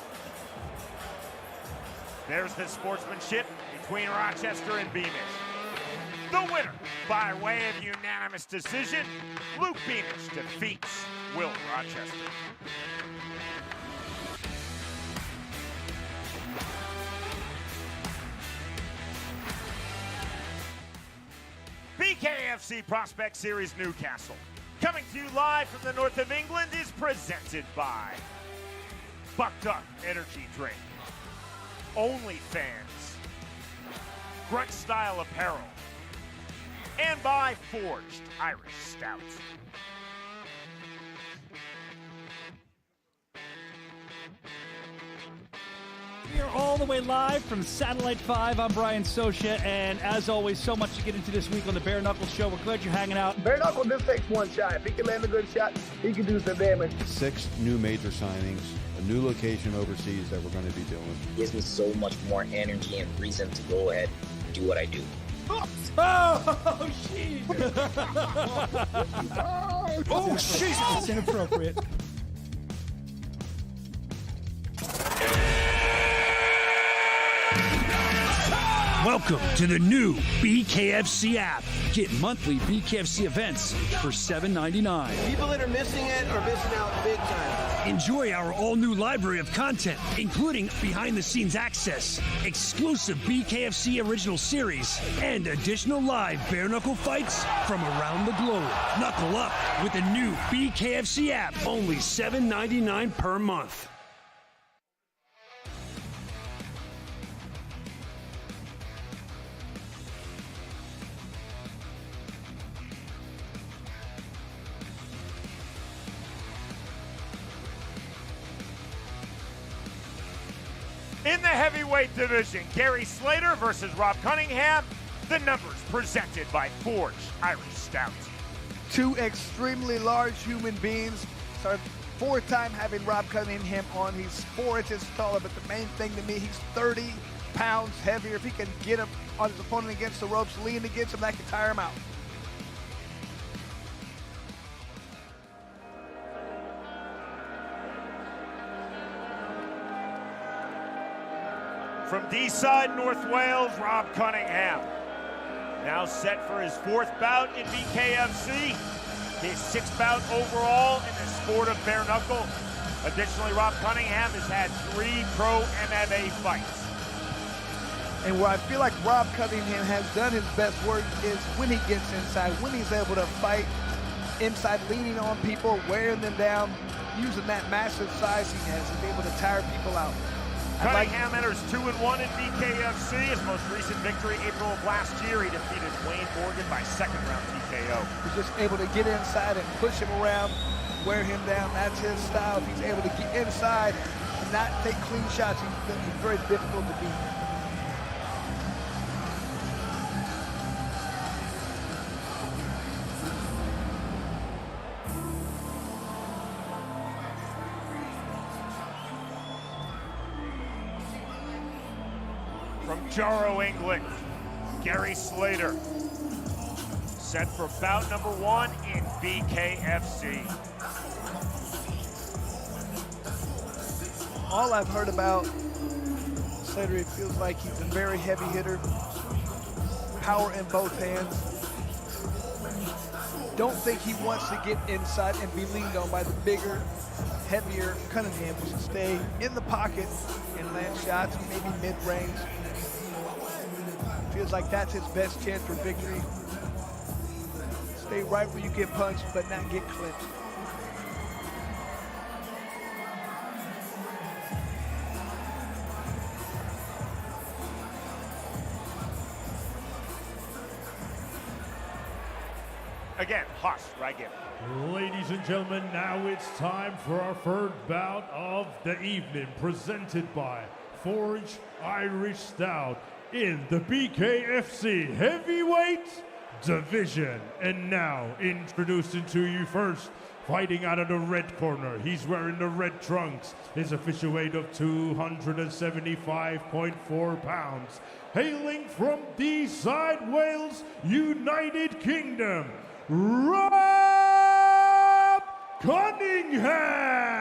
There's the sportsmanship between Rochester and Beamish. The winner, by way of unanimous decision, Luke Beamish defeats Will Rochester. BKFC Prospect Series Newcastle, coming to you live from the north of England, is presented by Bucked Up Energy Drink, OnlyFans, Grunt Style Apparel, and by Forged Irish Stout. We are all the way live from Satellite 5. I'm Brian Socha, and as always, so much to get into this week on the Bare Knuckle Show. We're glad you're hanging out. Bare Knuckle just takes one shot. If he can land a good shot, he can do some damage. 6 new major signings, a new location overseas that we're going to be doing. Gives me so much more energy and reason to go ahead and do what I do. Oh, shit! Oh, shit! It's inappropriate. Welcome to the new BKFC app. Get monthly BKFC events for $7.99. People that are missing it are missing out big time. Enjoy our all-new library of content, including behind-the-scenes access, exclusive BKFC original series, and additional live bare-knuckle fights from around the globe. Knuckle up with the new BKFC app, only $7.99 per month. In the heavyweight division, Gary Slater versus Rob Cunningham. The numbers presented by Forge Irish Stout. Two extremely large human beings. So fourth time having Rob Cunningham on. He's 4 inches taller, but the main thing to me, he's 30 pounds heavier. If he can get him on his opponent against the ropes, lean against him, that can tire him out. From D-side, North Wales, Rob Cunningham. Now set for his 4th bout in BKFC. His 6th bout overall in the sport of bare knuckle. Additionally, Rob Cunningham has had 3 pro MMA fights. And where I feel like Rob Cunningham has done his best work is when he gets inside, when he's able to fight inside, leaning on people, wearing them down, using that massive size he has, he's able to tire people out. Cunningham enters 2-1 in BKFC. His most recent victory, April of last year, he defeated Wayne Morgan by 2nd round TKO. He's just able to get inside and push him around, wear him down. That's his style. If he's able to get inside and not take clean shots, he's very difficult to beat. From Jarrow, England, Gary Slater, set for bout number 1 in BKFC. All I've heard about Slater, it feels like he's a very heavy hitter, power in both hands. Don't think he wants to get inside and be leaned on by the bigger, heavier Cunningham, to stay in the pocket and land shots, maybe mid-range. Feels like that's his best chance for victory. Stay right where you get punched, but not get clinched. Again, Hush, right here. Ladies and gentlemen, now it's time for our 3rd bout of the evening, presented by Forge Irish Stout in the BKFC Heavyweight Division. And now, introducing to you first, fighting out of the red corner, he's wearing the red trunks, his official weight of 275.4 pounds, hailing from D-side Wales, United Kingdom, Rob Cunningham!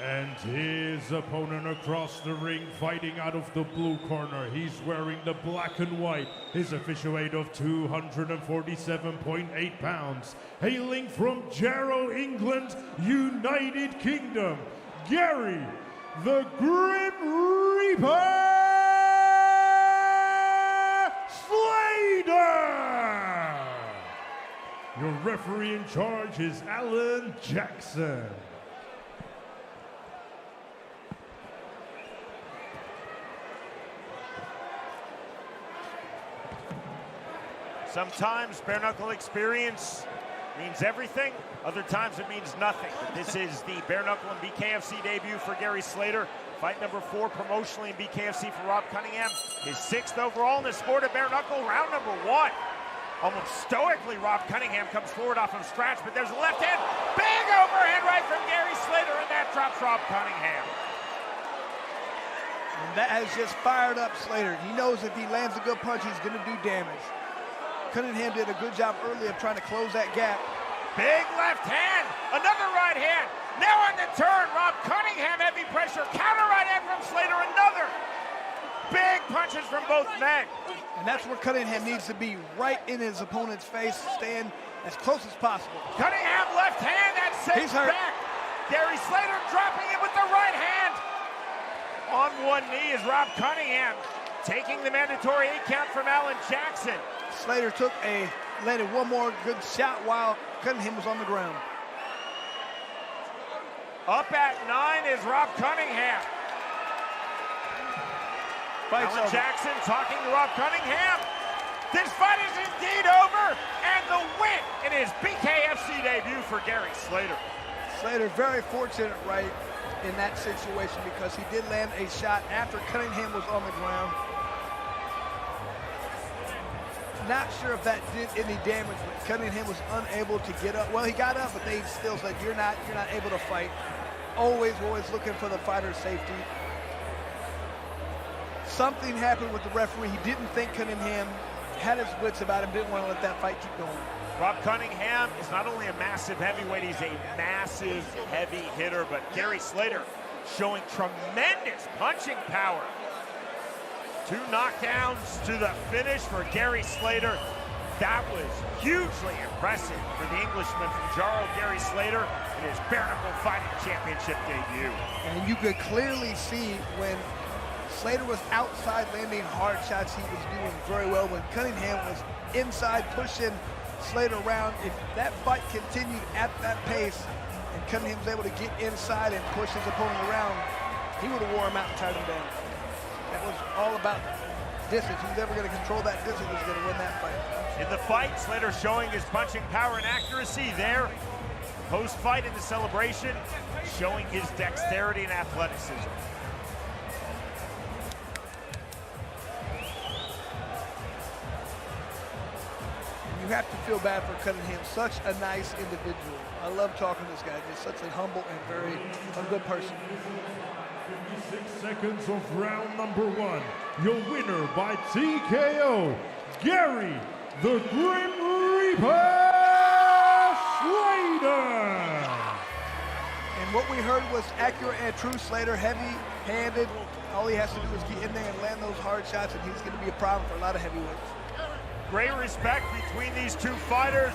And his opponent across the ring, fighting out of the blue corner, he's wearing the black and white, his official weight of 247.8 pounds, hailing from Jarrow, England, United Kingdom, Gary the Grim Reaper Slater! Your referee in charge is Alan Jackson. Sometimes bare knuckle experience means everything, other times it means nothing. But this is the bare knuckle and BKFC debut for Gary Slater. Fight number 4 promotionally in BKFC for Rob Cunningham. His 6th overall in the sport of bare knuckle, round number 1. Almost stoically, Rob Cunningham comes forward off of scratch, but there's a left hand. Big overhand right from Gary Slater, and that drops Rob Cunningham. And that has just fired up Slater. He knows if he lands a good punch, he's going to do damage. Cunningham did a good job early of trying to close that gap. Big left hand, another right hand. Now on the turn, Rob Cunningham, heavy pressure, counter right hand from Slater, another. Big punches from both men. And that's where Cunningham needs to be, right in his opponent's face, stand as close as possible. Cunningham left hand, that sends back. Gary Slater dropping it with the right hand. On one knee is Rob Cunningham, taking the mandatory 8 count from Alan Jackson. Slater landed one more good shot while Cunningham was on the ground. Up at 9 is Rob Cunningham. Alan Jackson talking to Rob Cunningham. This fight is indeed over, and the win in his BKFC debut for Gary Slater. Slater very fortunate right in that situation because he did land a shot after Cunningham was on the ground. Not sure if that did any damage, but Cunningham was unable to get up. Well, he got up, but they still said, you're not able to fight. Always looking for the fighter's safety. Something happened with the referee. He didn't think Cunningham had his wits about him, didn't want to let that fight keep going. Rob Cunningham is not only a massive heavyweight, he's a massive heavy hitter, but Gary Slater showing tremendous punching power. 2 knockdowns to the finish for Gary Slater. That was hugely impressive for the Englishman from Jarl, Gary Slater, in his bare knuckle fighting championship debut. And you could clearly see when Slater was outside landing hard shots, he was doing very well. When Cunningham was inside pushing Slater around, if that fight continued at that pace and Cunningham was able to get inside and push his opponent around, he would have wore him out and tied him down. That was all about distance. Who's ever going to control that distance is going to win that fight. In the fight, Slater showing his punching power and accuracy there. Post-fight in the celebration, showing his dexterity and athleticism. You have to feel bad for Cunningham, such a nice individual. I love talking to this guy, just such a humble and a good person. 56 seconds of round number 1. Your winner by TKO, Gary the Grim Reaper Slater. And what we heard was accurate and true. Slater, heavy-handed. All he has to do is get in there and land those hard shots, and he's going to be a problem for a lot of heavyweights. Great respect between these two fighters.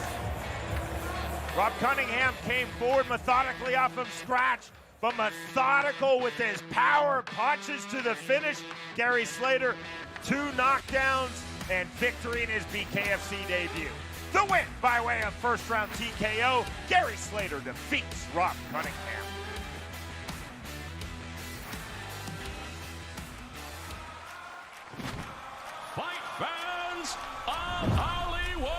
Rob Cunningham came forward methodically off of scratch, but methodical with his power punches to the finish. Gary Slater, 2 knockdowns and victory in his BKFC debut. The win by way of first round TKO, Gary Slater defeats Rob Cunningham. Fight fans of Hollywood!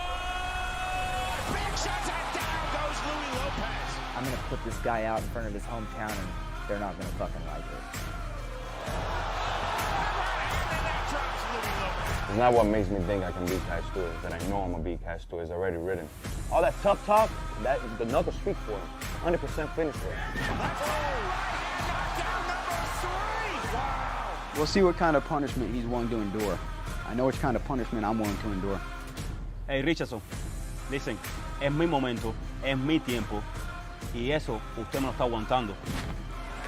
Big shots and down goes Louis Lopez. I'm going to put this guy out in front of his hometown, and they're not going to fucking like it. It's not what makes me think I can beat Kai Stewart, that I know I'm gonna beat Kai Stewart. It's already written. All that tough talk, the Knuckle speak for him. 100% finish for him. We'll see what kind of punishment he's willing to endure. I know which kind of punishment I'm willing to endure. Hey, Richardson, listen, es mi momento, es mi tiempo, y eso usted me lo está aguantando.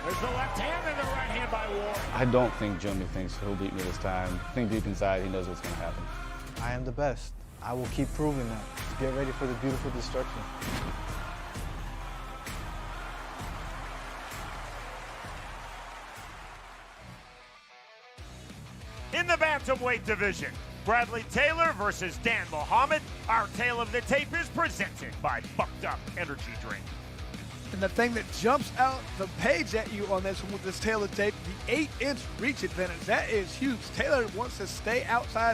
There's the left hand and the right hand by Warren. I don't think Jimmy thinks he'll beat me this time. I think deep inside he knows what's going to happen. I am the best. I will keep proving that. Get ready for the beautiful destruction. In the bantamweight division, Bradley Taylor versus Dan Mohammed. Our tale of the tape is presented by Bucked Up Energy Drink. And the thing that jumps out the page at you on this one with this Taylor tape, the 8-inch reach advantage. That is huge. Taylor wants to stay outside